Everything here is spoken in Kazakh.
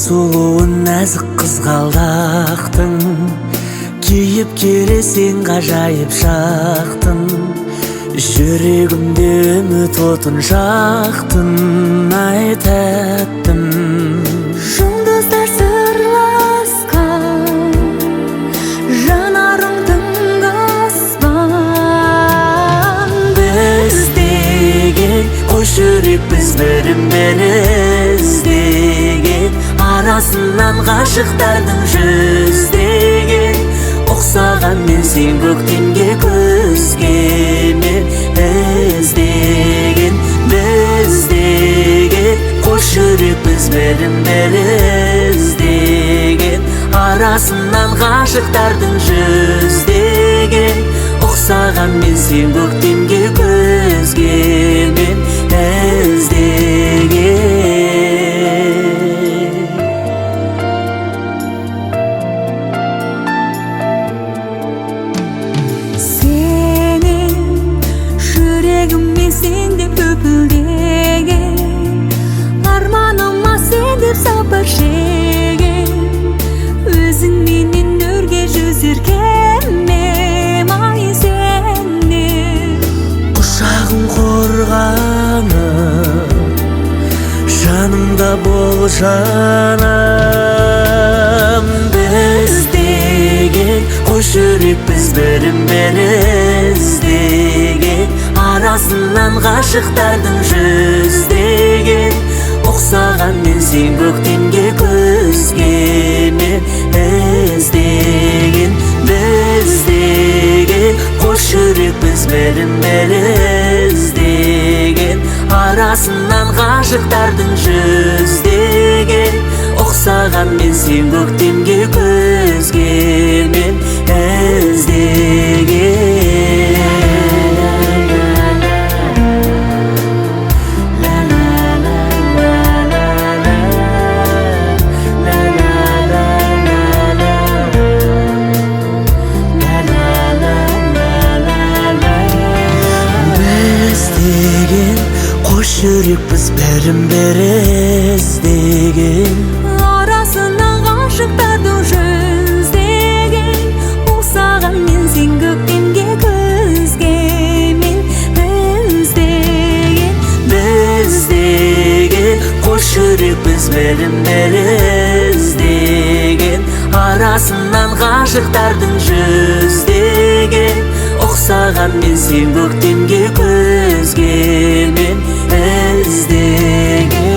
сұлуын нәзік қызғалдақтың, киіп келесең ғажайып шақтың, жүрегімде үміт отын жақтың, ай тәттім. Жұлдыздар сырласқан, жанарың түнгі аспан. Біз деген қос жүрекпіз бірін-бірі іздеген, арасынан ғашықтардың жүздеген. Ұқсаған мен сен көктемге күзге мен іздеген. Біз деген қос жүрекпіз бірін-бірі іздеген, арасынан ғашықтардың жүздеген. Ұқсаған мен сен көктемге күзге мен іздеген. Сен деп өпілдеген, арманыма сен деп сапар шеген. Өзің менен өрге жүзіркенмем, ай сеннен. Құшағың қорғанып, жанымда бол жаным. Біз деген қос жүрекпіз бірін-бірі іздеген, арасынан ғашықтардың жүздеген. Ұқсаған мен сен көктемге күзге мен іздеген. Біз деген қос жүрекпіз бірін-бірі іздеген, арасынан ғашықтардың жүздеген. Ұқсаған мен сен көктемге күзге мен іздеген. Қос жүрекпіз бірін-бірі іздеген, арасынан ғашықтардың жүздеген. Ұқсаған мен сен көктемге күзге мен іздеген. біз деген қос жүрекпіз бірін-бірі іздеген, арасынан ғашықтардың жүздеген. Ұқсаған мен сен көктемге күзге мен іздеген.